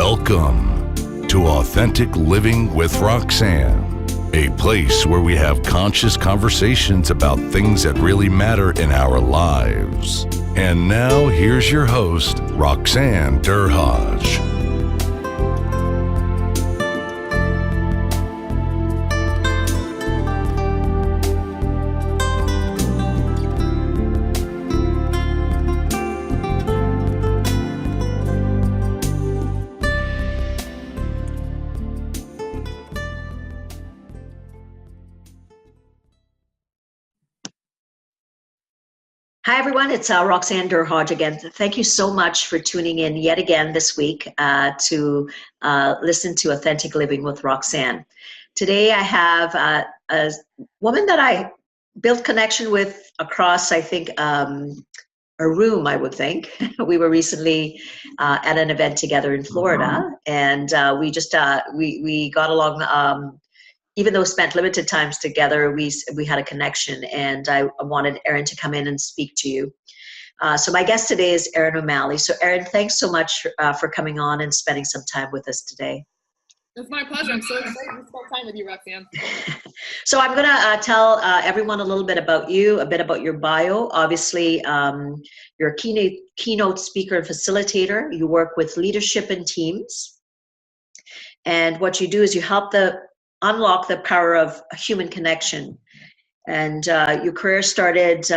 Welcome to Authentic Living with Roxanne, a place where we have conscious conversations about things that really matter in our lives. And now here's your host, Roxanne Derhodge. Hi, everyone. It's Roxanne Derhodge again. Thank you so much for tuning in yet again this week to listen to Authentic Living with Roxanne. Today, I have a woman that I built connection with across, I think, a room, I would think. We were recently at an event together in Florida, and we just we got along. Even though spent limited times together, we had a connection, and I wanted Erin to come in and speak to you. So my guest today is Erin O'Malley. So Erin, thanks so much for coming on and spending some time with us today. It's my pleasure. I'm so excited to spend time with you, Roxanne. So I'm going to tell everyone a little bit about you, a bit about your bio. Obviously, you're a keynote speaker and facilitator. You work with leadership and teams. And what you do is you help unlock the power of human connection. And your career started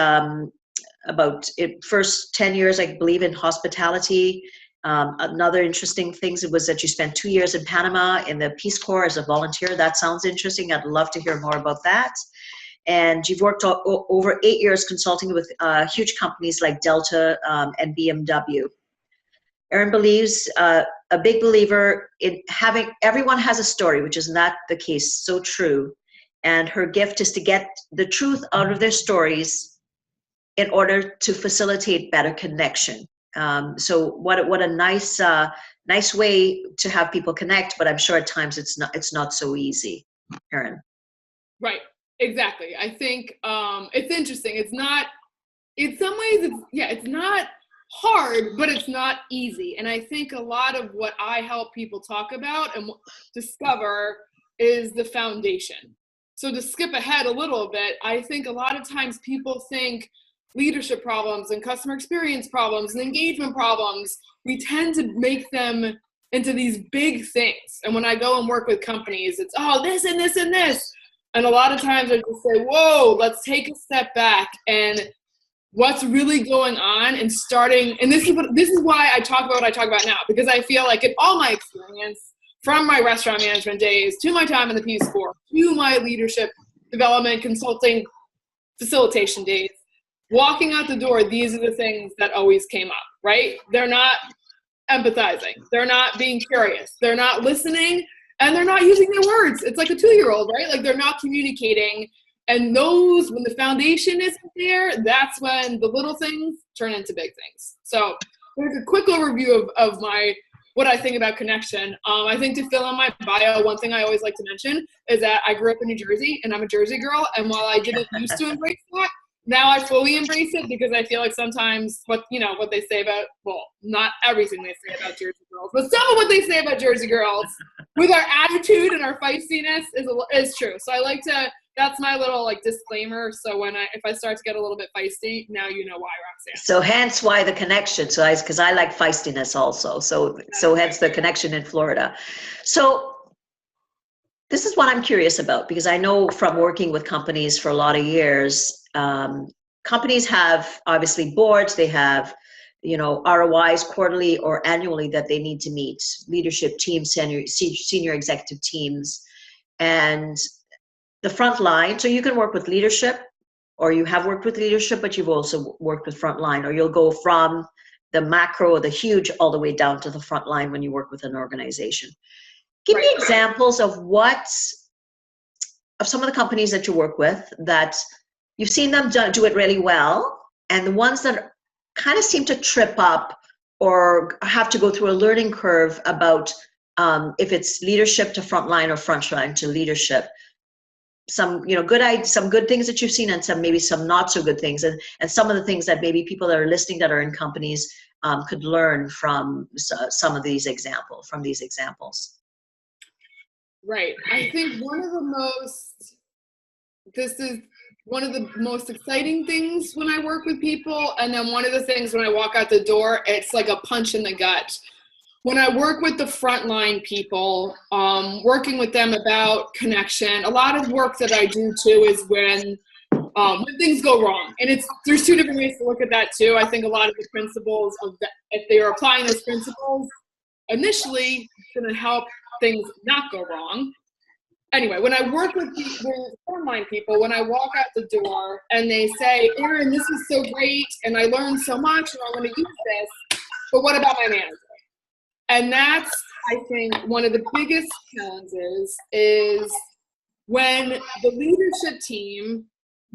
about first 10 years, I believe, in hospitality. Another interesting thing was that you spent 2 years in Panama in the Peace Corps as a volunteer. That sounds interesting. I'd love to hear more about that. And you've worked over 8 years consulting with huge companies like Delta and BMW. Erin believes, a big believer in having, everyone has a story, which is not the case, so true. And her gift is to get the truth out of their stories in order to facilitate better connection. So what a nice way to have people connect, but I'm sure at times it's not so easy, Erin. Right, exactly. I think it's interesting. It's not, in some ways, it's not hard, but it's not easy. And I think a lot of what I help people talk about and discover is the foundation. So to skip ahead a little bit, I think a lot of times people think leadership problems and customer experience problems and engagement problems, we tend to make them into these big things. And when I go and work with companies, it's, oh, this and this and this. And a lot of times I just say, whoa, let's take a step back and what's really going on and starting, and this is why I talk about what I talk about now, because I feel like in all my experience, from my restaurant management days, to my time in the Peace Corps, to my leadership development, consulting, facilitation days, walking out the door, these are the things that always came up, right? They're not empathizing. They're not being curious. They're not listening, and they're not using their words. It's like a 2-year-old, right? Like they're not communicating. And those, when the foundation isn't there, that's when the little things turn into big things. So there's a quick overview of what I think about connection. I think to fill in my bio, one thing I always like to mention is that I grew up in New Jersey, and I'm a Jersey girl. And while I didn't used to embrace that, now I fully embrace it, because I feel like sometimes what they say about, well, not everything they say about Jersey girls, but some of what they say about Jersey girls with our attitude and our feistiness is true. So I like to, that's my little disclaimer. So if I start to get a little bit feisty, now you know why, Roxanne. So hence why the connection. So because I like feistiness also. So hence the connection in Florida. So this is what I'm curious about, because I know from working with companies for a lot of years, companies have obviously boards. They have, ROIs quarterly or annually that they need to meet, leadership teams, senior executive teams, and the front line. So you can work with leadership, or you have worked with leadership, but you've also worked with front line, or you'll go from the macro, the huge, all the way down to the front line when you work with an organization. Give me examples of some of the companies that you work with that you've seen them do it really well, and the ones that kind of seem to trip up or have to go through a learning curve about if it's leadership to frontline or frontline to leadership. Some good things that you've seen, and some not so good things, and some of the things that maybe people that are listening that are in companies could learn from some of these examples? Right. I think this is one of the most exciting things when I work with people. And then one of the things when I walk out the door, it's like a punch in the gut. When I work with the frontline people, working with them about connection, a lot of work that I do too is when things go wrong. And there's two different ways to look at that too. I think a lot of the principles if they are applying those principles initially, it's going to help things not go wrong. Anyway, when I work with frontline people, when I walk out the door and they say, Erin, this is so great and I learned so much and I want to use this, but what about my manager? And that's, I think, one of the biggest challenges is when the leadership team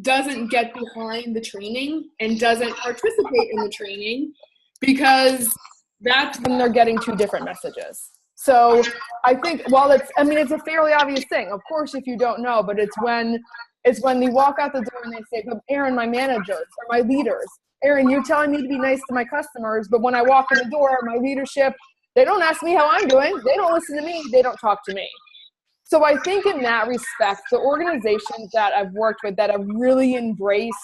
doesn't get behind the training and doesn't participate in the training, because that's when they're getting two different messages. So I think it's a fairly obvious thing. Of course, if you don't know, but it's when they walk out the door and they say, Erin, my managers or my leaders, Erin, you're telling me to be nice to my customers, but when I walk in the door, my leadership, they don't ask me how I'm doing. They don't listen to me. They don't talk to me. So I think in that respect, the organizations that I've worked with that have really embraced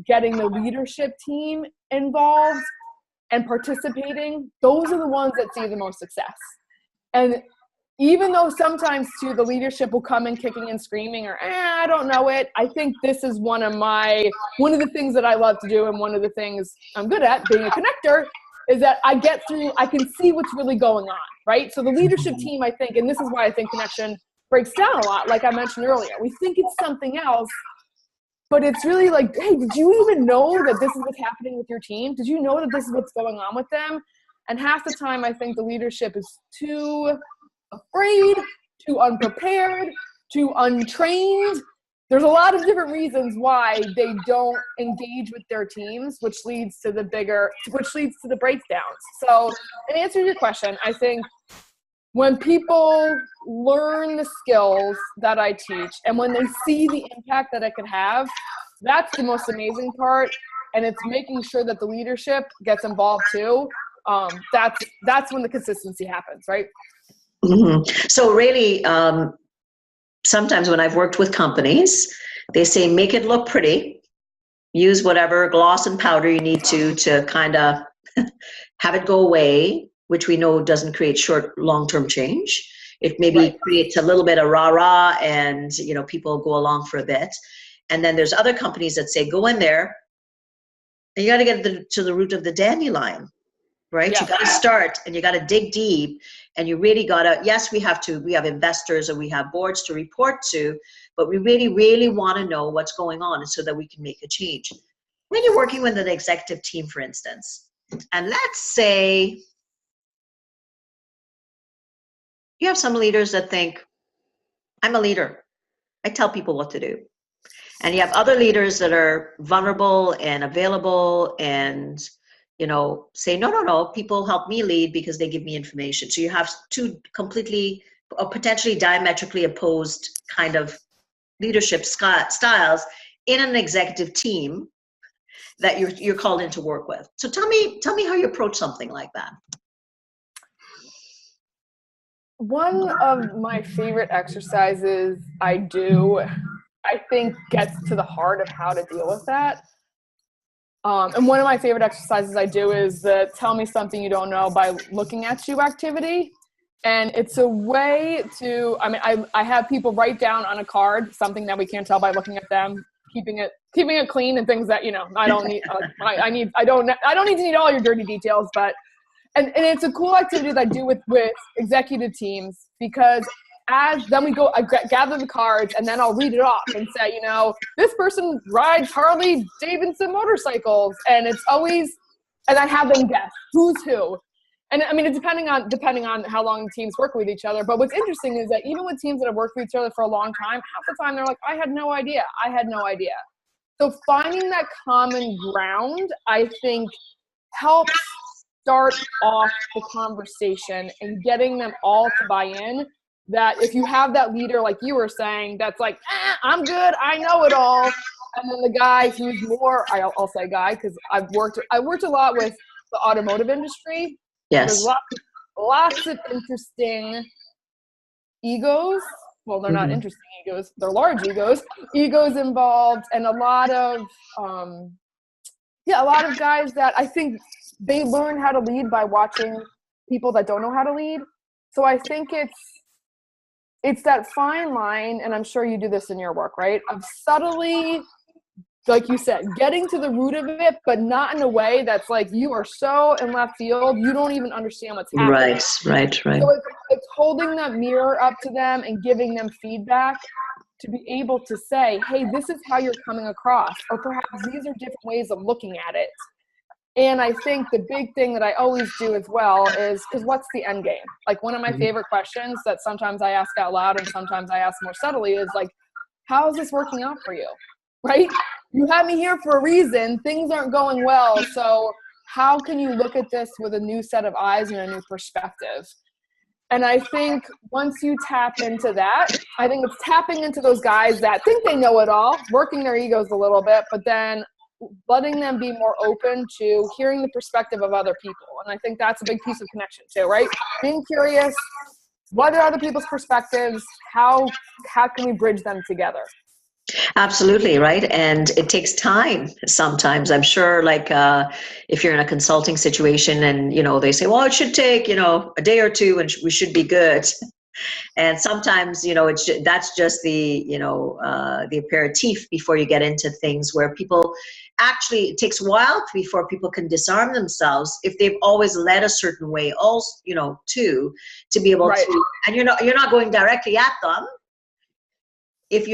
getting the leadership team involved and participating, those are the ones that see the most success. And even though sometimes too, the leadership will come in kicking and screaming or, I don't know it. I think this is one of the things that I love to do. And one of the things I'm good at being a connector is that I can see what's really going on, right? So the leadership team, I think, and this is why I think connection breaks down a lot. Like I mentioned earlier, we think it's something else, but it's really like, hey, did you even know that this is what's happening with your team? Did you know that this is what's going on with them? And half the time, I think the leadership is too afraid, too unprepared, too untrained. There's a lot of different reasons why they don't engage with their teams, which leads to the breakdowns. So in answer to your question, I think when people learn the skills that I teach and when they see the impact that it could have, that's the most amazing part. And it's making sure that the leadership gets involved too. That's when the consistency happens, right? Mm-hmm. So really, sometimes when I've worked with companies, they say, make it look pretty, use whatever gloss and powder you need to kind of have it go away, which we know doesn't create long-term change. It maybe creates a little bit of rah-rah and, people go along for a bit. And then there's other companies that say, go in there and you got to get to the root of the dandelion, right? Yeah. You got to start and you got to dig deep and you really got to, yes, we have investors or we have boards to report to, but we really, really want to know what's going on so that we can make a change. When you're working with an executive team, for instance, and let's say you have some leaders that think, I'm a leader. I tell people what to do. And you have other leaders that are vulnerable and available and, say, no, people help me lead because they give me information. So you have two completely or potentially diametrically opposed kind of leadership styles in an executive team that you're called in to work with. So tell me how you approach something like that. One of my favorite exercises I do, I think, gets to the heart of how to deal with that. And one of my favorite exercises I do is the tell me something you don't know by looking at you activity. And it's a way to, I have people write down on a card something that we can't tell by looking at them, keeping it clean and things that, I don't need, I don't need to need all your dirty details, but, and it's a cool activity that I do with executive teams because then we go, I gather the cards and then I'll read it off and say, this person rides Harley Davidson motorcycles, and it's always, and I have them guess who's who. And it's depending on how long teams work with each other. But what's interesting is that even with teams that have worked with each other for a long time, half the time they're like, I had no idea. So finding that common ground, I think, helps start off the conversation and getting them all to buy in. That if you have that leader, like you were saying, that's like, I'm good, I know it all. And then the guy who's more, I'll say guy, because I've worked a lot with the automotive industry. Yes. There's lots of interesting egos. Well, they're not interesting egos. They're large egos involved, and a lot of guys that I think they learn how to lead by watching people that don't know how to lead. So I think it's that fine line, and I'm sure you do this in your work, right? Of subtly, like you said, getting to the root of it, but not in a way that's like you are so in left field, you don't even understand what's happening. Right. So it's holding that mirror up to them and giving them feedback to be able to say, hey, this is how you're coming across, or perhaps these are different ways of looking at it. And I think the big thing that I always do as well is, because what's the end game? Like, one of my favorite questions that sometimes I ask out loud and sometimes I ask more subtly is like, how is this working out for you? Right? You have me here for a reason. Things aren't going well. So how can you look at this with a new set of eyes and a new perspective? And I think once you tap into that, I think it's tapping into those guys that think they know it all, working their egos a little bit, but then letting them be more open to hearing the perspective of other people. And I think that's a big piece of connection too, right? Being curious, what are other people's perspectives? How can we bridge them together? Absolutely, right. And it takes time sometimes. I'm sure, like, if you're in a consulting situation and, they say, well, it should take, a day or two and we should be good. And sometimes, that's just the, the aperitif before you get into things where people actually, it takes a while before people can disarm themselves if they've always led a certain way also, to be able to, and you're not going directly at them. If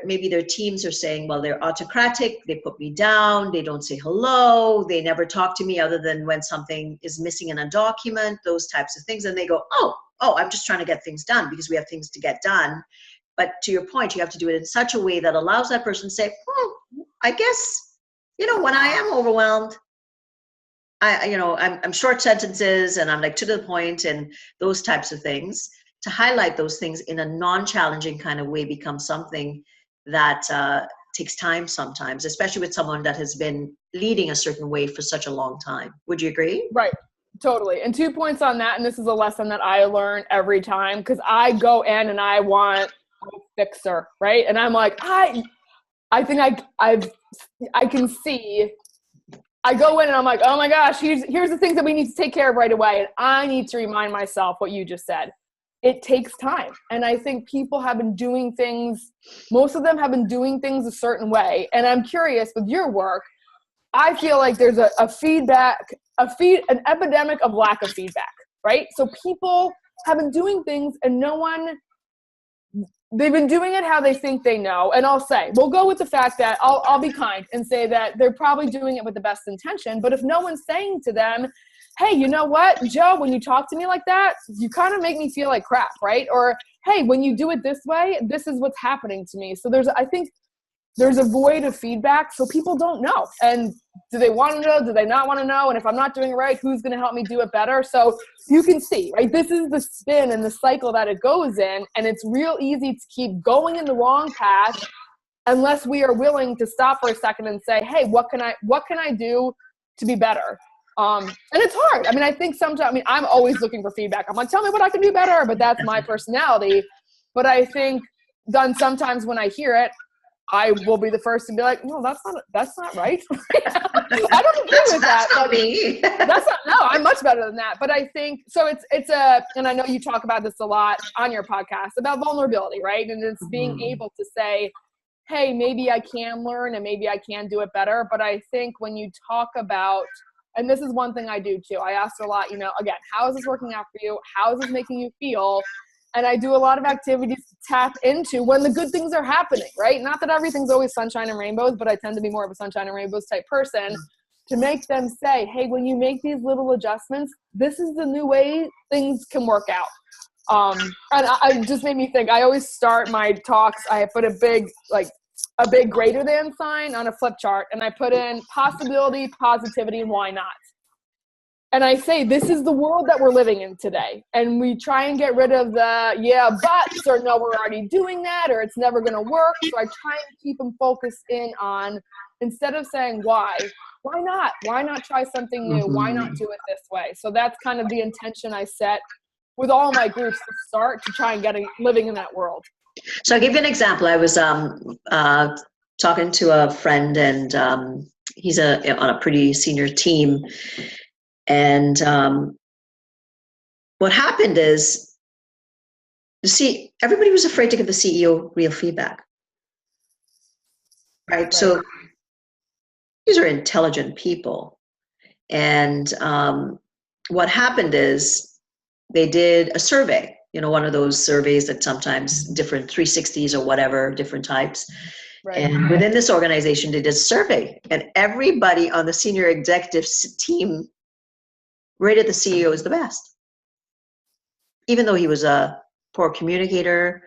maybe their teams are saying, well, they're autocratic, they put me down, they don't say hello, they never talk to me other than when something is missing in a document, those types of things. And they go, oh, I'm just trying to get things done because we have things to get done. But to your point, you have to do it in such a way that allows that person to say, I guess, when I am overwhelmed, I'm short sentences and I'm like to the point and those types of things. To highlight those things in a non-challenging kind of way becomes something that takes time sometimes, especially with someone that has been leading a certain way for such a long time. Would you agree? Right. Totally. And 2 points on that. And this is a lesson that I learn every time, because I go in and I want a fixer, right? And I'm like, I think I can see. I go in and I'm like, oh my gosh, here's the things that we need to take care of right away. And I need to remind myself what you just said. It takes time. And I think people have been doing things, most of them have been doing things a certain way. And I'm curious with your work, I feel like there's an epidemic of lack of feedback, right? So people have been doing things and they've been doing it how they think they know. And I'll say, we'll go with the fact that I'll be kind and say that they're probably doing it with the best intention. But if no one's saying to them, hey, you know what, Joe, when you talk to me like that, you kind of make me feel like crap, right? Or, hey, when you do it this way, this is what's happening to me. So I think there's a void of feedback, so people don't know. And do they want to know? Do they not want to know? And if I'm not doing it right, who's going to help me do it better? So you can see, right? This is the spin and the cycle that it goes in, and it's real easy to keep going in the wrong path unless we are willing to stop for a second and say, hey, what can I do to be better? And it's hard. I mean, I think sometimes, I'm always looking for feedback. I'm like, tell me what I can do better, but that's my personality. But I think then sometimes when I hear it, I will be the first to be like, no, that's not right. I don't agree with that. That's not me. I'm much better than that. But I think, so and I know you talk about this a lot on your podcast about vulnerability, right? And it's being able to say, hey, maybe I can learn and maybe I can do it better. But I think when you talk about, and this is one thing I do too, I ask a lot, again, how is this working out for you? How is this making you feel? And I do a lot of activities to tap into when the good things are happening, right? Not that everything's always sunshine and rainbows, but I tend to be more of a sunshine and rainbows type person, to make them say, hey, when you make these little adjustments, this is the new way things can work out. And I just made me think, I always start my talks, I put a big greater than sign on a flip chart, and I put in possibility, positivity, and why not. And I say, this is the world that we're living in today. And we try and get rid of the, yeah, buts, or no, we're already doing that, or it's never going to work. So I try and keep them focused in on, instead of saying why why not? Why not try something new? Why not do it this way? So that's kind of the intention I set with all my groups to start to try and living in that world. So I'll give you an example. I was talking to a friend, and he's on a pretty senior team. And what happened is, see, everybody was afraid to give the CEO real feedback. Right? So these are intelligent people. And what happened is they did a survey, one of those surveys that sometimes different 360s or whatever, different types. Right. And within this organization, they did a survey, and everybody on the senior executive team rated the CEO as the best. Even though he was a poor communicator,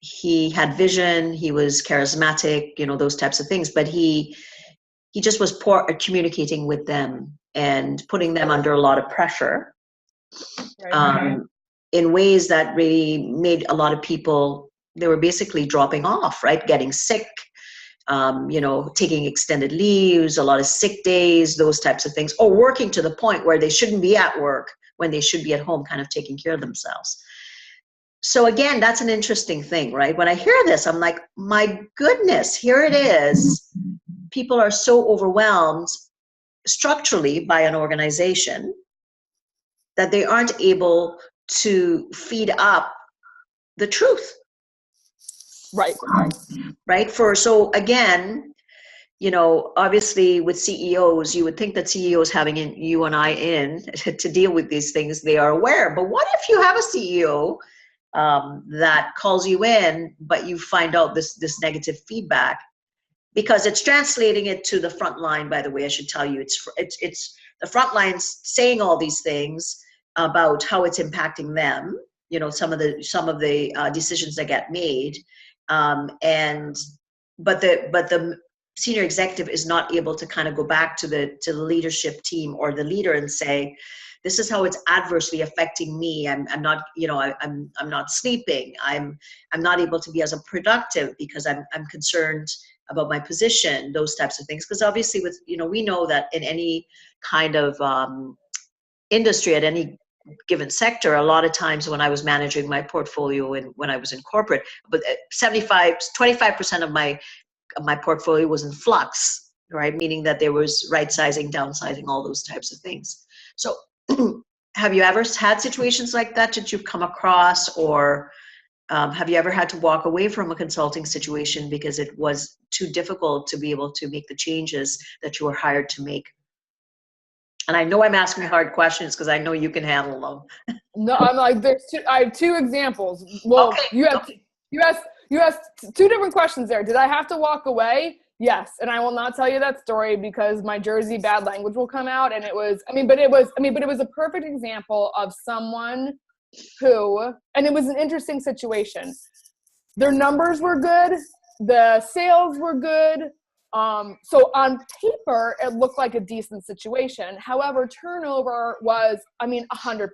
he had vision, he was charismatic, those types of things, but he just was poor at communicating with them and putting them under a lot of pressure. Right. In ways that really made a lot of people, they were basically dropping off, right? Getting sick, taking extended leaves, a lot of sick days, those types of things, or working to the point where they shouldn't be at work when they should be at home kind of taking care of themselves. So again, that's an interesting thing, right? When I hear this, I'm like, my goodness, here it is. People are so overwhelmed structurally by an organization that they aren't able to feed up the truth. Right. So again, obviously with CEOs, you would think that CEOs having you and I in to deal with these things, they are aware. But what if you have a CEO that calls you in, but you find out this negative feedback? Because it's translating it to the front line, by the way, I should tell you, it's the front lines saying all these things about how it's impacting them, some of the decisions that get made. But the senior executive is not able to kind of go back to the leadership team or the leader and say, this is how it's adversely affecting me. I'm not, I'm not sleeping. I'm not able to be as productive because I'm concerned about my position, those types of things. Because obviously we know that in any kind of industry, at any given sector, a lot of times when I was managing my portfolio and when I was in corporate, but 25% of my portfolio was in flux, right? Meaning that there was right sizing, downsizing, all those types of things. So have you ever had situations like that you've come across, or have you ever had to walk away from a consulting situation because it was too difficult to be able to make the changes that you were hired to make? And I know I'm asking hard questions because I know you can handle them. No, I'm like, I have two examples. Well, okay. You asked two different questions there. Did I have to walk away? Yes. And I will not tell you that story because my Jersey bad language will come out. And it was a perfect example of someone who, and it was an interesting situation. Their numbers were good. The sales were good. So on paper, it looked like a decent situation. However, turnover was, 100%.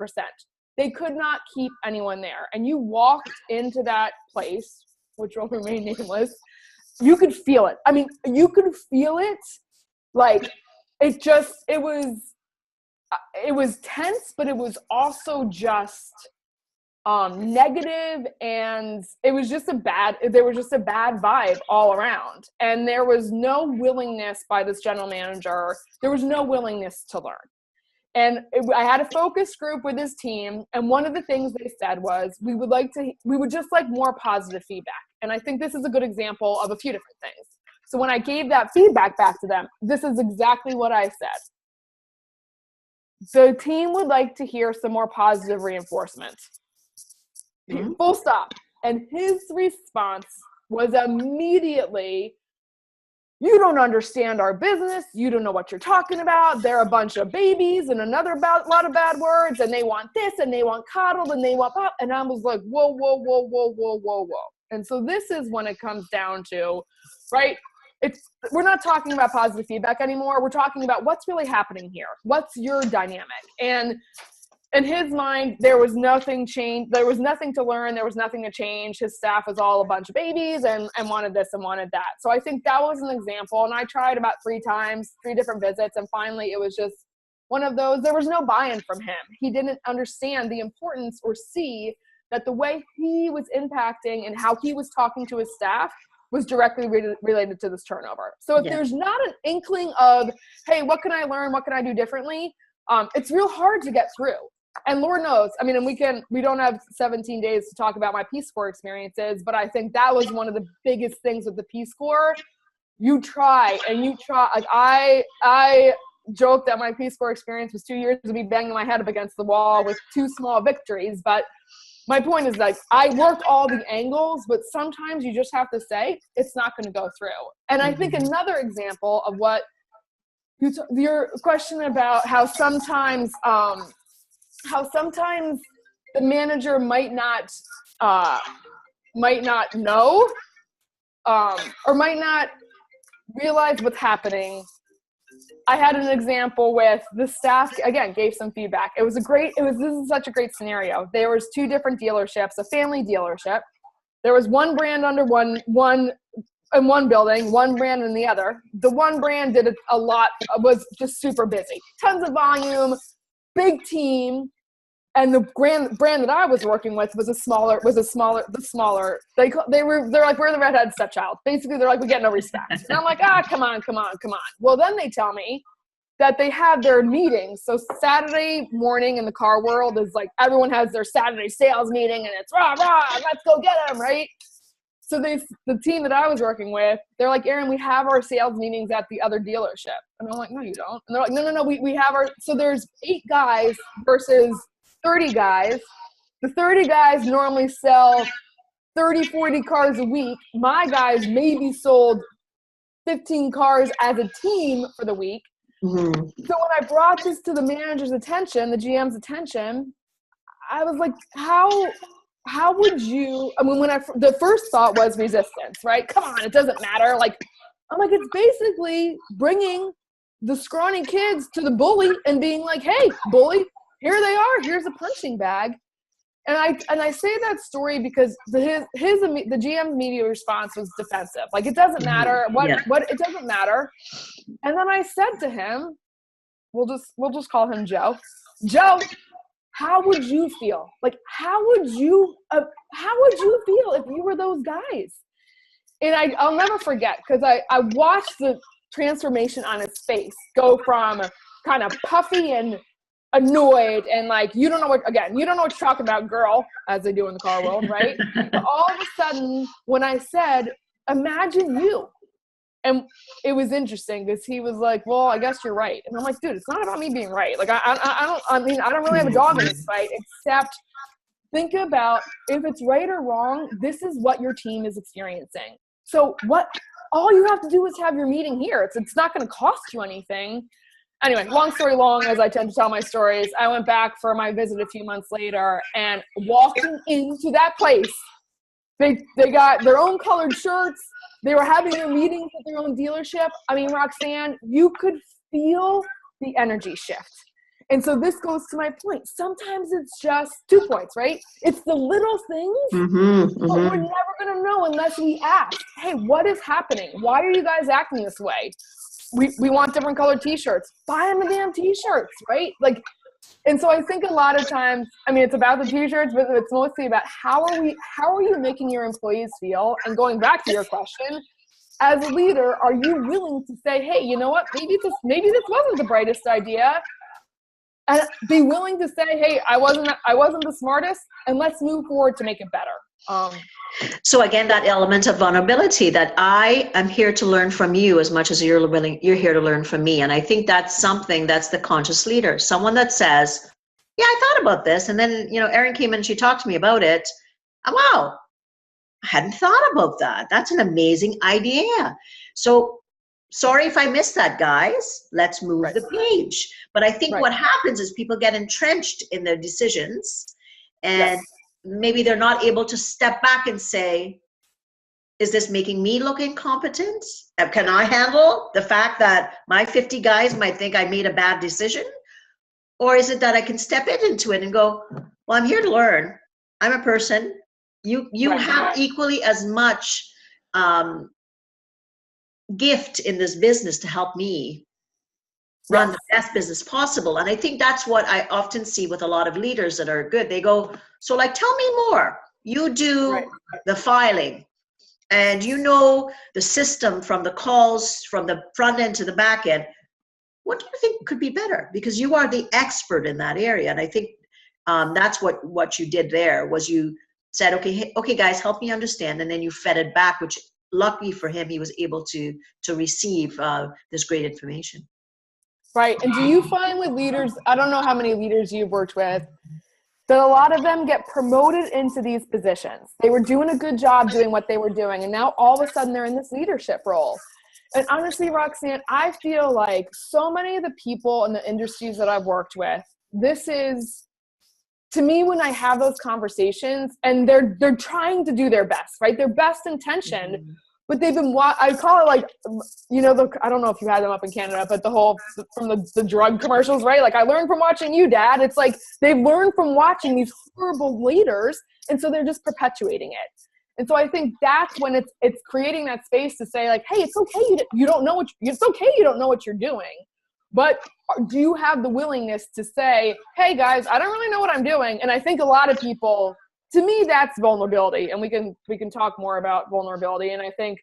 They could not keep anyone there. And you walked into that place, which will remain nameless. You could feel it. You could feel it. Like it was tense, but it was also just negative, and there was just a bad vibe all around. And there was no willingness by this general manager. There was no willingness to learn. And I had a focus group with his team. And one of the things they said was, we would just like more positive feedback. And I think this is a good example of a few different things. So when I gave that feedback back to them, this is exactly what I said. The team would like to hear some more positive reinforcement. Full stop. And his response was immediately, you don't understand our business. You don't know what you're talking about. They're a bunch of babies and lot of bad words. And they want this and they want coddled and they want pop. And I was like, whoa. And so this is when it comes down to, right? We're not talking about positive feedback anymore. We're talking about what's really happening here. What's your dynamic? And in his mind, there was nothing changed. There was nothing to learn. There was nothing to change. His staff was all a bunch of babies and wanted this and wanted that. So I think that was an example. And I tried about 3 times, 3 different visits. And finally, it was just one of those, there was no buy-in from him. He didn't understand the importance or see that the way he was impacting and how he was talking to his staff was directly related to this turnover. So if there's not an inkling of, hey, what can I learn? What can I do differently? It's real hard to get through. And Lord knows, I mean, and we don't have 17 days to talk about my Peace Corps experiences, but I think that was one of the biggest things with the Peace Corps. You try and you try. Like I joke that my Peace Corps experience was 2 years of me banging my head up against the wall with 2 small victories. But my point is, like, I worked all the angles, but sometimes you just have to say it's not going to go through. And I think another example of what your question about how sometimes the manager might not know or might not realize what's happening. I had an example with the staff, again, gave some feedback. This is such a great scenario. There was 2 different dealerships, a family dealership. There was one brand under one in one building, one brand in the other. The one brand did a lot, was just super busy. Tons of volume, big team. And the brand that I was working with was the smaller. They're like, we're the redhead stepchild. Basically, they're like, we get no respect. And I'm like, come on. Well, then they tell me that they have their meetings. So Saturday morning in the car world is like, everyone has their Saturday sales meeting and it's rah, let's go get them, right? So the team that I was working with, they're like, Erin, we have our sales meetings at the other dealership. And I'm like, no, you don't. And they're like, no, we have our, so there's 8 guys versus 30 guys. The 30 guys normally sell 30, 40 cars a week. My guys maybe sold 15 cars as a team for the week. Mm-hmm. So when I brought this to the manager's attention, the GM's attention, I was like, how would you, I mean, the first thought was resistance, right? Come on, it doesn't matter. Like, I'm like, it's basically bringing the scrawny kids to the bully and being like, hey, bully, here they are. Here's a punching bag. And I say that story because the GM's media response was defensive. Like, it doesn't matter it doesn't matter. And then I said to him, we'll just call him Joe. Joe, how would you feel? Like, how would you feel if you were those guys? And I'll never forget, because I watched the transformation on his face go from kind of puffy and annoyed and like, you don't know what you're talking about, girl, as they do in the car world, right? But all of a sudden, when I said, imagine you. And it was interesting because he was like, well, I guess you're right. And I'm like, dude, it's not about me being right. Like, I don't really have a dog in this fight, except think about if it's right or wrong, this is what your team is experiencing. So all you have to do is have your meeting here. It's not going to cost you anything. Anyway, long story long, as I tend to tell my stories, I went back for my visit a few months later, and walking into that place, they got their own colored shirts. They were having their meetings at their own dealership. I mean, Roxanne, you could feel the energy shift. And so this goes to my point. Sometimes it's just 2 points, right? It's the little things, but we're never going to know unless we ask, hey, what is happening? Why are you guys acting this way? We want different colored t-shirts. Buy them the damn t-shirts, right? Like, and so I think a lot of times, I mean, it's about the t-shirts, but it's mostly about how are you making your employees feel? And going back to your question, as a leader, are you willing to say, hey, you know what? Maybe this wasn't the brightest idea. And be willing to say, hey, I wasn't the smartest, and let's move forward to make it better. So again, that element of vulnerability, that I am here to learn from you as much as you're here to learn from me. And I think that's the conscious leader, someone that says, yeah, I thought about this. And then, Erin came in and she talked to me about it. Wow, I hadn't thought about that. That's an amazing idea. So sorry if I missed that, guys. Let's move the page. But I think what happens is people get entrenched in their decisions, and maybe they're not able to step back and say, is this making me look incompetent? Can I handle the fact that my 50 guys might think I made a bad decision? Or is it that I can step into it and go, well, I'm here to learn. I'm a person. You Right. have equally as much gift in this business to help me run the best business possible. And I think that's what I often see with a lot of leaders that are good. They go, so like, tell me more. You do the filing, and you know the system from the calls, from the front end to the back end. What do you think could be better? Because you are the expert in that area. And I think that's what you did there, was you said, okay, guys, help me understand. And then you fed it back, which luckily for him, he was able to receive this great information. Right. And do you find with leaders, I don't know how many leaders you've worked with, that a lot of them get promoted into these positions? They were doing a good job doing what they were doing, and now all of a sudden they're in this leadership role. And honestly, Roxanne, I feel like so many of the people in the industries that I've worked with, this is, to me, when I have those conversations, and they're trying to do their best, right? Their best intention, but they've been, I call it like, you know, I don't know if you had them up in Canada, but the whole, from the drug commercials, right? Like, I learned from watching you, Dad. It's like they've learned from watching these horrible leaders, and so they're just perpetuating it. And so I think that's when it's creating that space to say, like, hey, it's okay, you don't know it's okay you don't know what you're doing, but do you have the willingness to say, hey guys, I don't really know what I'm doing? And I think a lot of people, to me, that's vulnerability, and we can talk more about vulnerability. And I think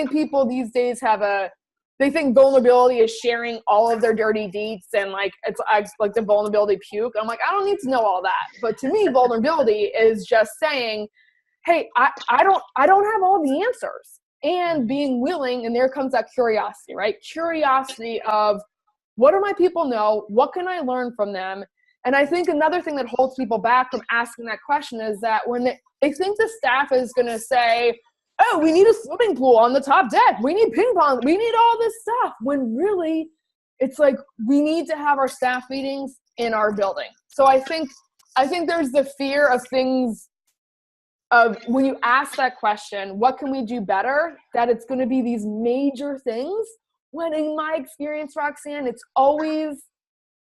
people these days they think vulnerability is sharing all of their dirty deeds, and like it's like the vulnerability puke. I'm like, I don't need to know all that. But to me, vulnerability is just saying, hey, I don't have all the answers, and being willing. And there comes that curiosity, right? Curiosity of, what do my people know? What can I learn from them? And I think another thing that holds people back from asking that question is that when they think the staff is going to say, oh, we need a swimming pool on the top deck, we need ping pong, we need all this stuff, when really it's like, we need to have our staff meetings in our building. So I think there's the fear of things, of when you ask that question, what can we do better, that it's going to be these major things, when in my experience, Roxanne, it's always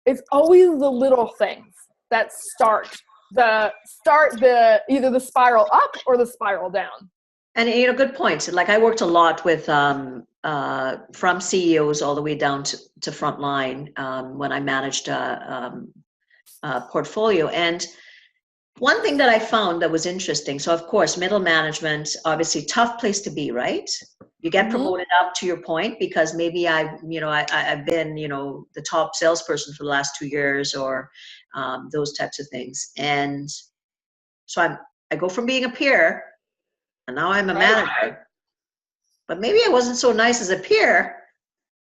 the little things that start either the spiral up or the spiral down. And good point. Like, I worked a lot with from CEOs all the way down to frontline when I managed a portfolio. And one thing that I found that was interesting, so of course, middle management, obviously tough place to be, right? You get promoted up, to your point, because maybe I've been, the top salesperson for the last 2 years, or those types of things. And so I go from being a peer, and now I'm a manager. But maybe I wasn't so nice as a peer,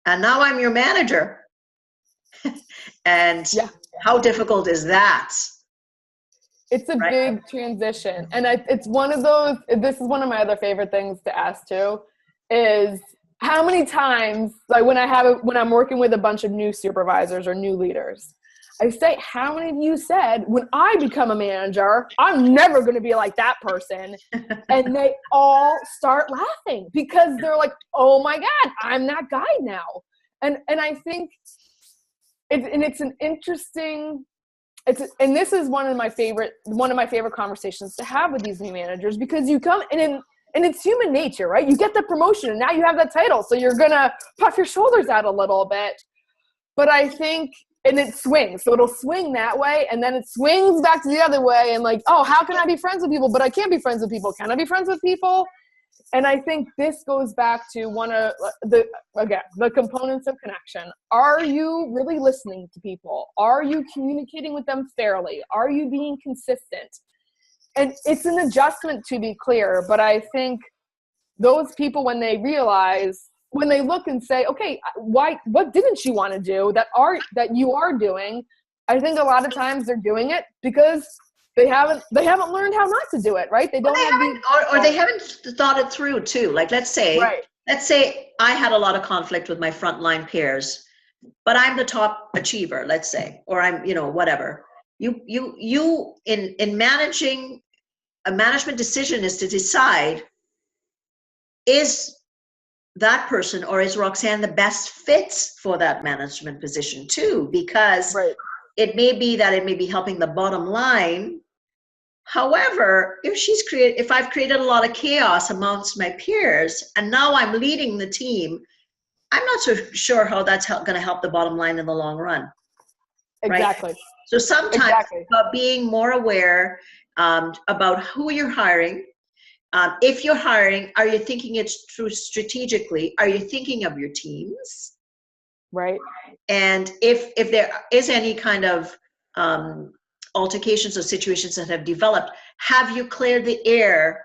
and now I'm your manager. And how difficult is that? It's a big transition. And it's one of those, this is one of my other favorite things to ask too, is how many times, like when I'm working with a bunch of new supervisors or new leaders, I say, how many of you said, when I become a manager, I'm never going to be like that person? And they all start laughing, because they're like, oh my God, I'm that guy now. And I think it's an interesting, and this is one of my favorite conversations to have with these new managers, because you come and it's human nature, right? You get the promotion and now you have that title, so you're gonna puff your shoulders out a little bit. But I think, and it swings, so it'll swing that way, and then it swings back to the other way, and like, oh, how can I be friends with people, but I can't be friends with people? Can I be friends with people? And I think this goes back to one of the components of connection. Are you really listening to people? Are you communicating with them fairly? Are you being consistent? And it's an adjustment, to be clear, but I think those people, when they look and say, okay, what didn't you want to do that you are doing? I think a lot of times they're doing it because they haven't learned how not to do it, right? They haven't thought it through too. Like, let's say I had a lot of conflict with my frontline peers, but I'm the top achiever, let's say, or I'm, whatever. You in managing, a management decision is to decide, is that person, or is Roxanne the best fit for that management position too? Because it may be that it may be helping the bottom line. However, if I've created a lot of chaos amongst my peers and now I'm leading the team, I'm not so sure how that's going to help the bottom line in the long run. Exactly. Right? So sometimes Exactly. about being more aware about who you're hiring. If you're hiring, are you thinking it through strategically? Are you thinking of your teams? Right. And if there is any kind of altercations or situations that have developed, have you cleared the air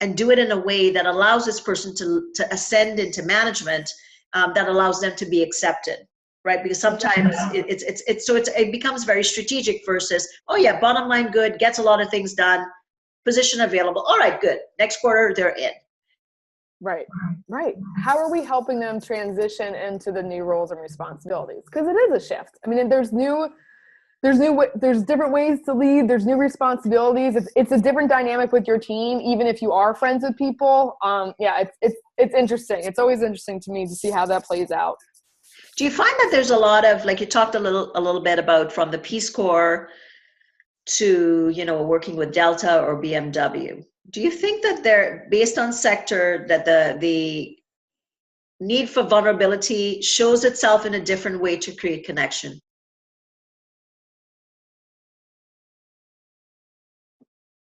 and do it in a way that allows this person to ascend into management, that allows them to be accepted, right? Because sometimes it becomes very strategic versus, oh yeah, bottom line good, gets a lot of things done, position available, all right, good, next quarter they're in. Right. How are we helping them transition into the new roles and responsibilities? Because it is a shift. I mean, there's different ways to lead. There's new responsibilities. It's a different dynamic with your team, even if you are friends with people. It's interesting. It's always interesting to me to see how that plays out. Do you find that there's a lot of, like you talked a little bit about from the Peace Corps to, working with Delta or BMW? Do you think that they're based on sector, that the need for vulnerability shows itself in a different way to create connection?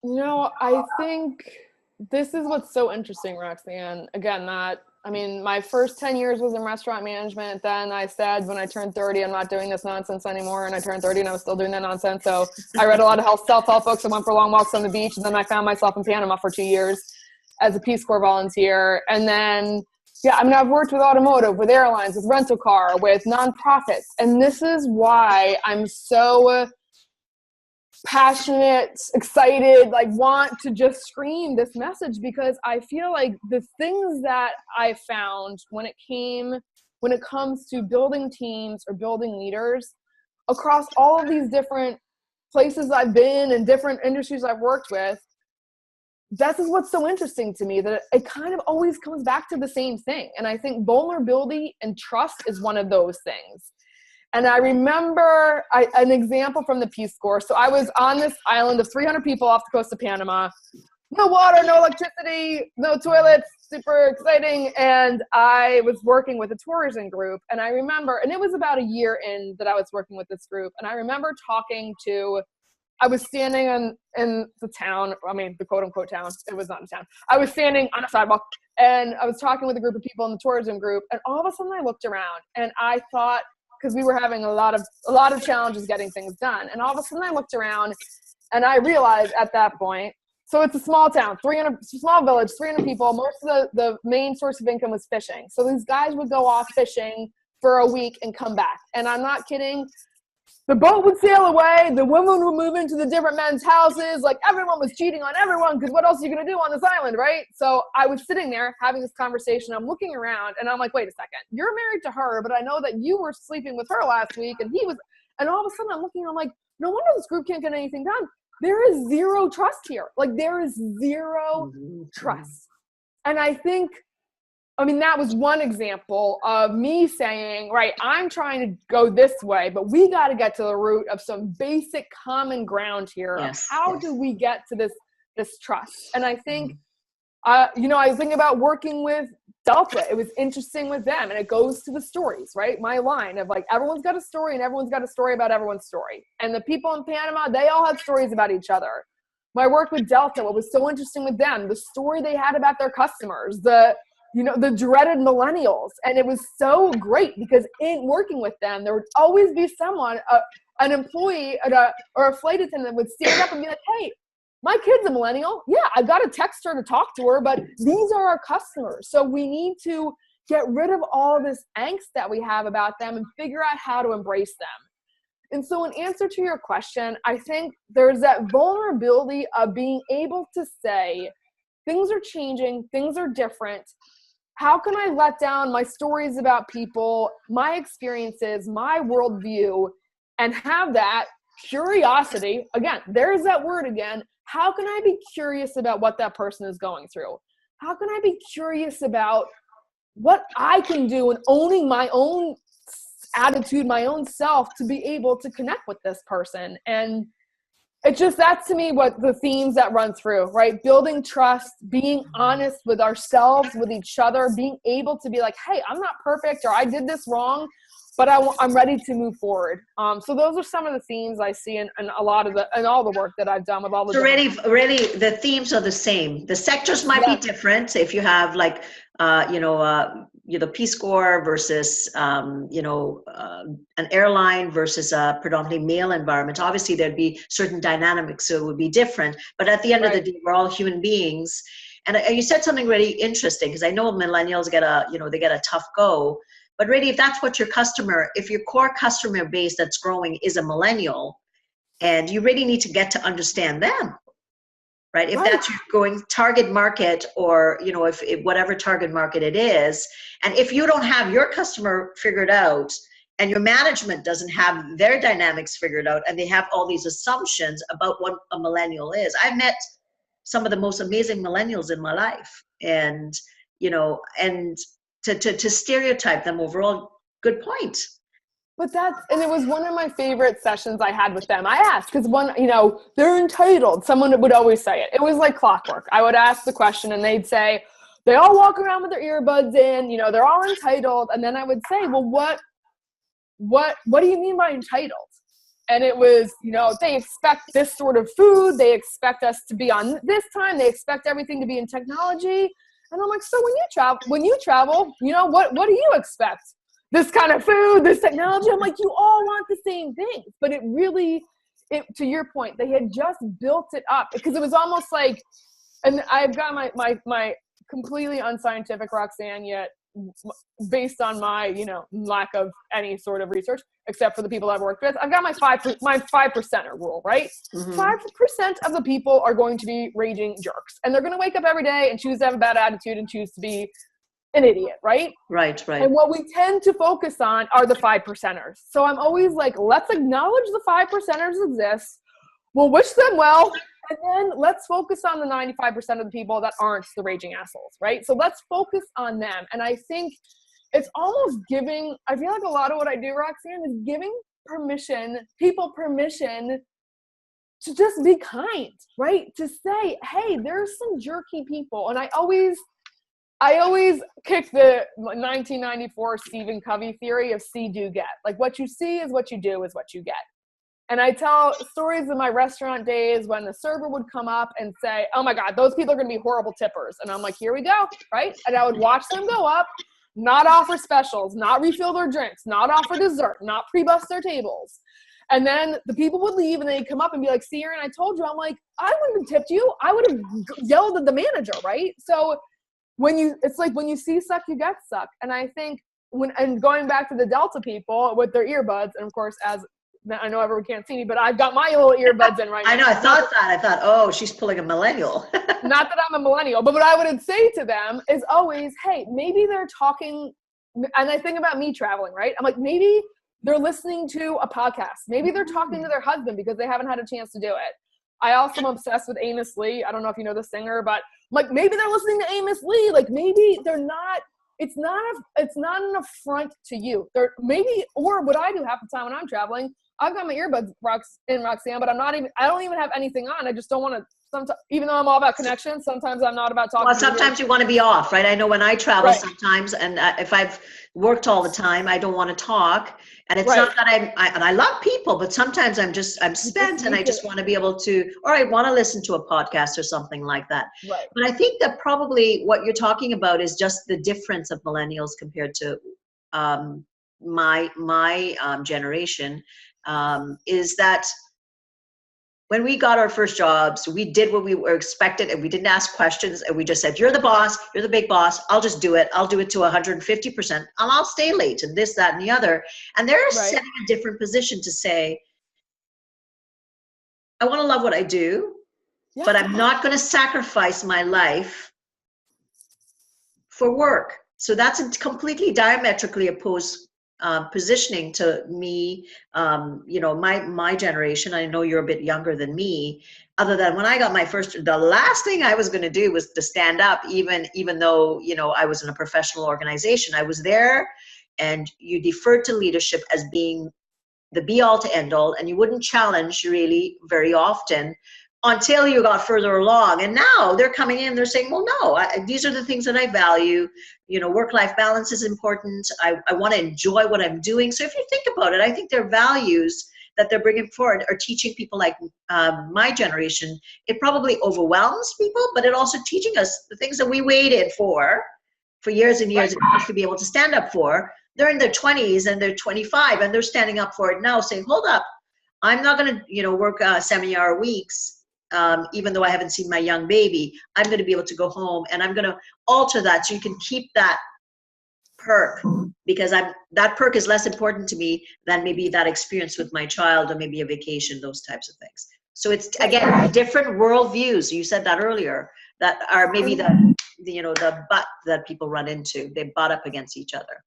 I think this is what's so interesting, Roxanne. Again, my first 10 years was in restaurant management. Then I said when I turned 30, I'm not doing this nonsense anymore. And I turned 30 and I was still doing that nonsense. So I read a lot of self-help books and went for long walks on the beach. And then I found myself in Panama for 2 years as a Peace Corps volunteer. And then, I've worked with automotive, with airlines, with rental car, with nonprofits. And this is why I'm so passionate, excited, want to just scream this message, because I feel like the things that I found when it comes to building teams or building leaders across all of these different places I've been and different industries I've worked with, this is what's so interesting to me, that it kind of always comes back to the same thing. And I think vulnerability and trust is one of those things. And I remember an example from the Peace Corps. So I was on this island of 300 people off the coast of Panama. No water, no electricity, no toilets, super exciting. And I was working with a tourism group. And I remember, and it was about a year in that I was working with this group. And I remember I was standing in the town, the quote unquote town. It was not a town. I was standing on a sidewalk and I was talking with a group of people in the tourism group. And all of a sudden I looked around and I thought, because we were having a lot of challenges getting things done. And all of a sudden I looked around and I realized at that point, so it's a small town, small village, 300 people. Most of the main source of income was fishing. So these guys would go off fishing for a week and come back. And I'm not kidding. The boat would sail away. The women would move into the different men's houses. Everyone was cheating on everyone, because what else are you going to do on this island, right? So I was sitting there having this conversation. I'm looking around and I'm like, wait a second. You're married to her, but I know that you were sleeping with her last week and he was. And all of a sudden I'm looking and I'm like, no wonder this group can't get anything done. There is zero trust here. There is zero trust. And I think, that was one example of me saying, right, I'm trying to go this way, but we got to get to the root of some basic common ground here. Yes, of how do we get to this trust? And I think, I was thinking about working with Delta. It was interesting with them, and it goes to the stories, right? My line of everyone's got a story and everyone's got a story about everyone's story. And the people in Panama, they all had stories about each other. My work with Delta, what was so interesting with them, the story they had about their customers, the dreaded millennials. And it was so great because in working with them, there would always be someone, an employee or a flight attendant would stand up and be like, hey, my kid's a millennial. Yeah, I got to text her to talk to her, but these are our customers. So we need to get rid of all this angst that we have about them and figure out how to embrace them. And so in answer to your question, I think there's that vulnerability of being able to say, things are changing, things are different. How can I let down my stories about people, my experiences, my worldview, and have that curiosity? Again, there's that word again. How can I be curious about what that person is going through? How can I be curious about what I can do in owning my own attitude, my own self to be able to connect with this person. And it's just, that's to me what the themes that run through, right? Building trust, being honest with ourselves, with each other, being able to be like, hey, I'm not perfect, or I did this wrong, but I'm ready to move forward. So those are some of the themes I see in a lot of all the work that I've done with all the. So really, the themes are the same. The sectors might be different. If you have like, the Peace Corps versus, an airline versus a predominantly male environment, obviously there'd be certain dynamics, so it would be different. But at the end of the day, we're all human beings. And you said something really interesting, because I know millennials get a tough go. But really, if that's what if your core customer base that's growing is a millennial, and you really need to get to understand them, right? If that's your going target market, or, if whatever target market it is, and if you don't have your customer figured out, and your management doesn't have their dynamics figured out, and they have all these assumptions about what a millennial is. I've met some of the most amazing millennials in my life, and, to stereotype them overall, good point. But and it was one of my favorite sessions I had with them. I asked, because they're entitled. Someone would always say it. It was like clockwork. I would ask the question and they'd say, they all walk around with their earbuds in, they're all entitled. And then I would say, well, what do you mean by entitled? And it was, they expect this sort of food. They expect us to be on this time. They expect everything to be in technology. And I'm like, so when you travel, what do you expect? This kind of food, this technology? I'm like, you all want the same things. But to your point, they had just built it up, because it was almost like, and I've got my completely unscientific, Roxanne, yet based on my, lack of any sort of research, except for the people I've worked with, I've got my 5%er rule, right? 5% of the people are going to be raging jerks, and they're going to wake up every day and choose to have a bad attitude and choose to be an idiot, right? Right. And what we tend to focus on are the 5%ers. So I'm always like, let's acknowledge the 5%ers exist. We'll wish them well. And then let's focus on the 95% of the people that aren't the raging assholes, right? So let's focus on them. And I think it's almost I feel like a lot of what I do, Roxanne, is giving people permission to just be kind, right? To say, hey, there's some jerky people. And I always kick the 1994 Stephen Covey theory of see, do, get. Like, what you see is what you do is what you get. And I tell stories of my restaurant days when the server would come up and say, oh my God, those people are going to be horrible tippers. And I'm like, here we go, right? And I would watch them go up, not offer specials, not refill their drinks, not offer dessert, not pre-bus their tables. And then the people would leave and they'd come up and be like, see, Erin, I told you. I'm like, I wouldn't have tipped you. I would have yelled at the manager, right? So it's like when you see suck, you get suck. And I think and going back to the Delta people with their earbuds, and of course, as I know everyone can't see me, but I've got my little earbuds in right now. I know, I thought, oh, she's pulling a millennial. Not that I'm a millennial, but what I would say to them is always, hey, maybe they're talking, and I think about me traveling, right? I'm like, maybe they're listening to a podcast. Maybe they're talking to their husband because they haven't had a chance to do it. I also am obsessed with Amos Lee. I don't know if you know the singer, but like maybe they're listening to Amos Lee. Like maybe they're not. It's not an affront to you. Or what I do half the time when I'm traveling, I've got my earbuds in, Roxanne, but I don't even have anything on. I just don't want to. Sometimes, even though I'm all about connection, sometimes I'm not about talking. Well, sometimes you want to be off, right? I know when I travel sometimes, and if I've worked all the time, I don't want to talk. And it's not that and I love people, but sometimes I'm spent and I just want to be able to, or I want to listen to a podcast or something like that. Right. But I think that probably what you're talking about is just the difference of millennials compared to my generation, is that when we got our first jobs, we did what we were expected, and we didn't ask questions, and we just said, you're the boss, you're the big boss, I'll just do it. I'll do it to 150%, and I'll stay late, and this, that, and the other. And they're setting a different position to say, I want to love what I do, but I'm not going to sacrifice my life for work. So that's a completely diametrically opposed positioning to me, my generation. I know you're a bit younger than me, other than when I got the last thing I was going to do was to stand up, even though, I was in a professional organization. I was there, and you deferred to leadership as being the be all to end all, and you wouldn't challenge really very often until you got further along. And now they're coming in, they're saying, well, no, these are the things that I value. Work-life balance is important. I want to enjoy what I'm doing. So if you think about it, I think their values that they're bringing forward are teaching people like my generation. It probably overwhelms people, but it also teaching us the things that we waited for years and years to be able to stand up for. They're in their 20s and they're 25 and they're standing up for it now, saying, hold up, I'm not going to, work 70-hour weeks. Even though I haven't seen my young baby, I'm going to be able to go home, and I'm going to alter that so you can keep that perk, because that perk is less important to me than maybe that experience with my child or maybe a vacation, those types of things. So it's, again, different worldviews. You said that earlier, that are maybe the butt that people run into. They butt up against each other.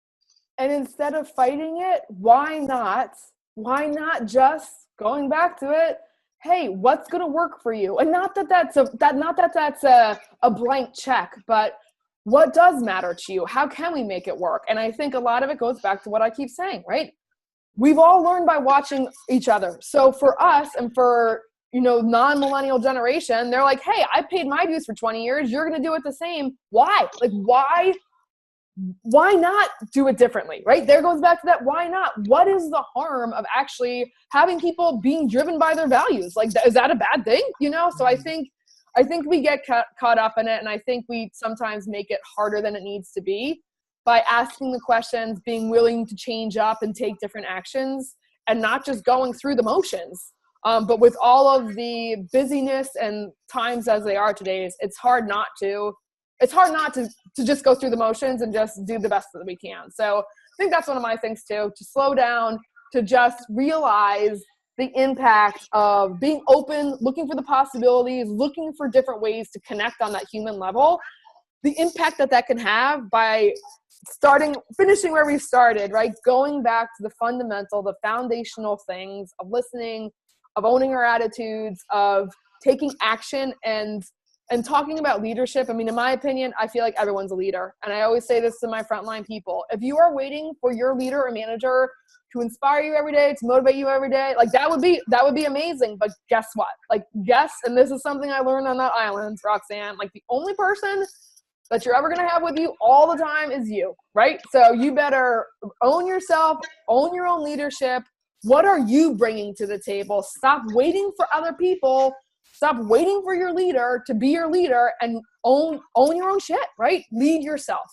And instead of fighting it, why not just going back to it? Hey, what's going to work for you? And not that that's a blank check, but what does matter to you? How can we make it work? And I think a lot of it goes back to what I keep saying, right? We've all learned by watching each other. So for us and for, non-millennial generation, they're like, hey, I paid my dues for 20 years. You're going to do it the same. Why? Like, why not do it differently, right? There goes back to that. Why not? What is the harm of actually having people being driven by their values? Like, is that a bad thing? So I think we get caught up in it. And I think we sometimes make it harder than it needs to be by asking the questions, being willing to change up and take different actions, and not just going through the motions. But with all of the busyness and times as they are today, it's hard not to just go through the motions and just do the best that we can. So I think that's one of my things too, to slow down, to just realize the impact of being open, looking for the possibilities, looking for different ways to connect on that human level, the impact that can have by finishing where we started, right? Going back to the fundamental, the foundational things of listening, of owning our attitudes, of taking action, and talking about leadership. I mean, in my opinion, I feel like everyone's a leader. And I always say this to my frontline people. If you are waiting for your leader or manager to inspire you every day, to motivate you every day, like that would be amazing. But guess what? And this is something I learned on that island, Roxanne, like the only person that you're ever going to have with you all the time is you, right? So you better own yourself, own your own leadership. What are you bringing to the table? Stop waiting for other people. Stop waiting for your leader to be your leader, and own your own shit, right? Lead yourself.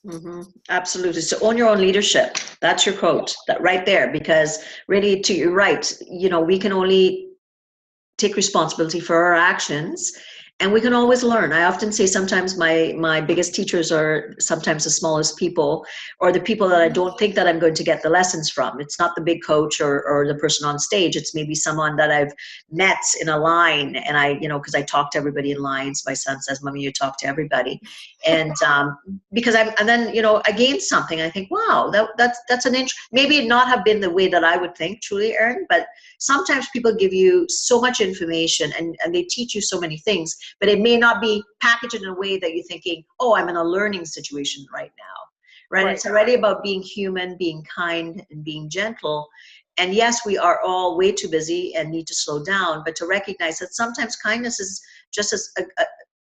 Mm-hmm. Absolutely. So own your own leadership. That's your quote, that right there, because really, to your right, we can only take responsibility for our actions, and we can always learn. I often say sometimes my biggest teachers are sometimes the smallest people, or the people that I don't think that I'm going to get the lessons from. It's not the big coach or the person on stage. It's maybe someone that I've met in a line, and because I talk to everybody in lines. My son says, "Mommy, you talk to everybody." And because I gain something. I think, wow, that's an maybe not have been the way that I would think truly, Erin, but sometimes people give you so much information and they teach you so many things, but it may not be packaged in a way that you're thinking, oh, I'm in a learning situation right now, right? It's already about being human, being kind, and being gentle. And yes, we are all way too busy and need to slow down, but to recognize that sometimes kindness is just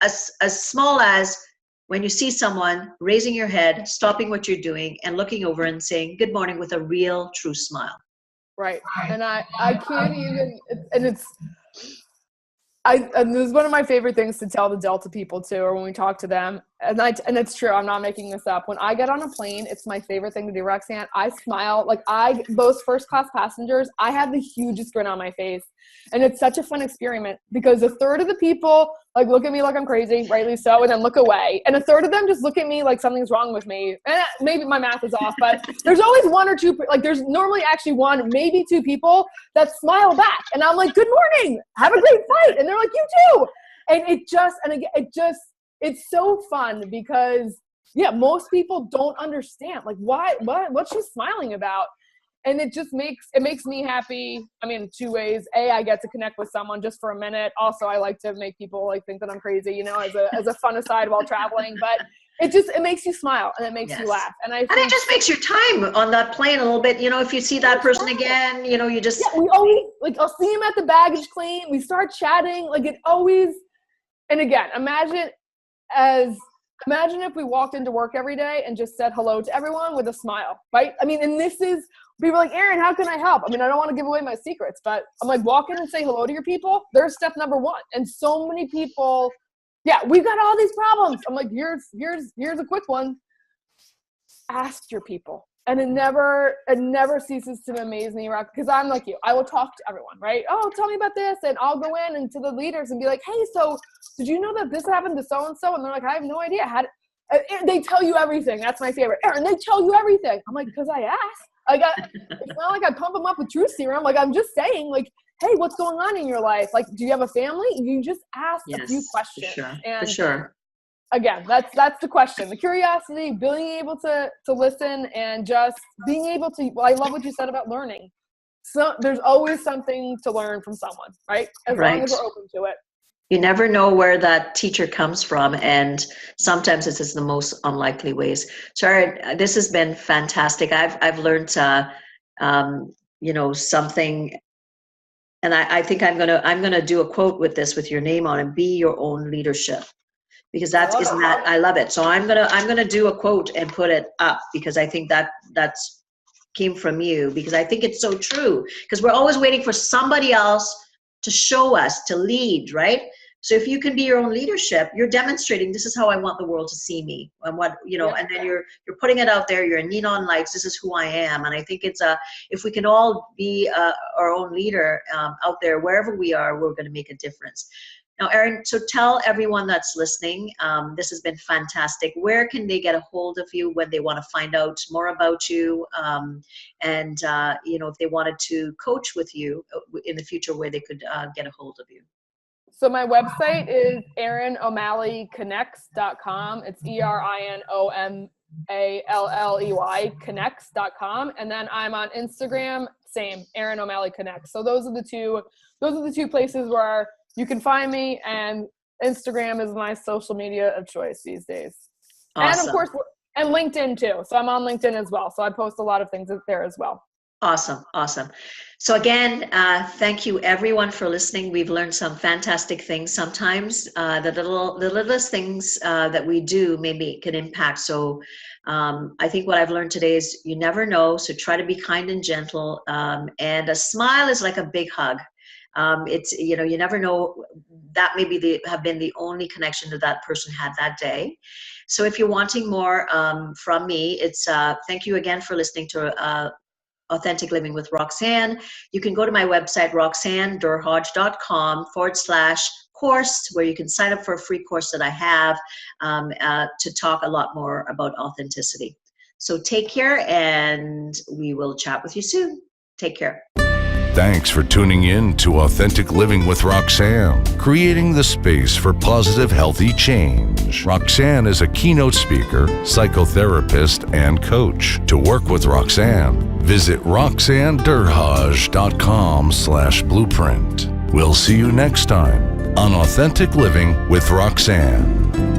as small as when you see someone raising your head, stopping what you're doing, and looking over and saying good morning with a real, true smile. Right. And I can't even, and this is one of my favorite things to tell the Delta people too, or when we talk to them. And it's true. I'm not making this up. When I get on a plane, it's my favorite thing to do, Roxanne. I smile. Those first class passengers, I have the hugest grin on my face. And it's such a fun experiment because a third of the people look at me like I'm crazy, rightly so, and then look away. And a third of them just look at me like something's wrong with me. And maybe my math is off, but there's always one or two, there's normally actually one, maybe two people that smile back. And I'm like, good morning, have a great flight. And they're like, you too. And it's so fun because most people don't understand what's she smiling about. And it just makes me happy. I mean, two ways. A, I get to connect with someone just for a minute. Also, I like to make people think that I'm crazy, as a fun aside while traveling. But it makes you smile and it makes you Yes. laugh. And And it just makes your time on that plane a little bit, if you see that person again, you just, yeah, we always, like, I'll see him at the baggage claim. We start chatting. Like, it always, and again, imagine if we walked into work every day and just said hello to everyone with a smile, right? I mean, and this is, people are like, Erin, how can I help? I mean, I don't want to give away my secrets, but I'm like, walk in and say hello to your people. There's step number one. And so many people, yeah, we've got all these problems. I'm like, here's a quick one. Ask your people. And it never ceases to amaze me, Rock, because I'm like you. I will talk to everyone, right? Oh, tell me about this. And I'll go in and to the leaders and be like, hey, so did you know that this happened to so-and-so? And they're like, I have no idea. They tell you everything. That's my favorite. Erin, they tell you everything. I'm like, because I asked. It's not like I pump them up with truth serum. Like, I'm just saying, like, hey, what's going on in your life? Like, do you have a family? You just ask a few questions. For sure. And for sure. Again, that's the question. The curiosity, being able to listen, and just being able to, well, I love what you said about learning. So there's always something to learn from someone, right? As long as we're open to it. You never know where that teacher comes from, and sometimes it's the most unlikely ways. So, Erin, this has been fantastic. I've learned, something, and I think I'm gonna do a quote with your name on it. Be your own leadership, because I love it. So I'm gonna do a quote and put it up, because I think that's came from you, because I think it's so true. Because we're always waiting for somebody else to show us, to lead, right? So if you can be your own leadership, you're demonstrating, this is how I want the world to see me, and and then you're putting it out there. You're in neon lights. This is who I am. And I think it's if we can all be our own leader out there, wherever we are, we're going to make a difference. Now, Erin, so tell everyone that's listening, this has been fantastic. Where can they get a hold of you when they want to find out more about you? And if they wanted to coach with you in the future, where they could get a hold of you? So my website is erinomalleyconnects.com. It's ERINOMALLEY connects.com. And then I'm on Instagram, same, Erin O'Malley Connects. So those are the two places where you can find me, and Instagram is my social media of choice these days. Awesome. And of course, and LinkedIn too. So I'm on LinkedIn as well. So I post a lot of things there as well. Awesome. So again, thank you everyone for listening. We've learned some fantastic things. Sometimes the littlest things that we do may make an impact. So I think what I've learned today is you never know. So try to be kind and gentle. And a smile is like a big hug. It's, you never know, that may have been the only connection that person had that day. So if you're wanting more from me, it's thank you again for listening to Authentic Living with Roxanne. You can go to my website, roxannedurhage.com/course, where you can sign up for a free course that I have to talk a lot more about authenticity. So take care, and we will chat with you soon. Take care. Thanks for tuning in to Authentic Living with Roxanne, creating the space for positive, healthy change. Roxanne is a keynote speaker, psychotherapist, and coach. To work with Roxanne, visit roxannedurhage.com/blueprint. We'll see you next time on Authentic Living with Roxanne.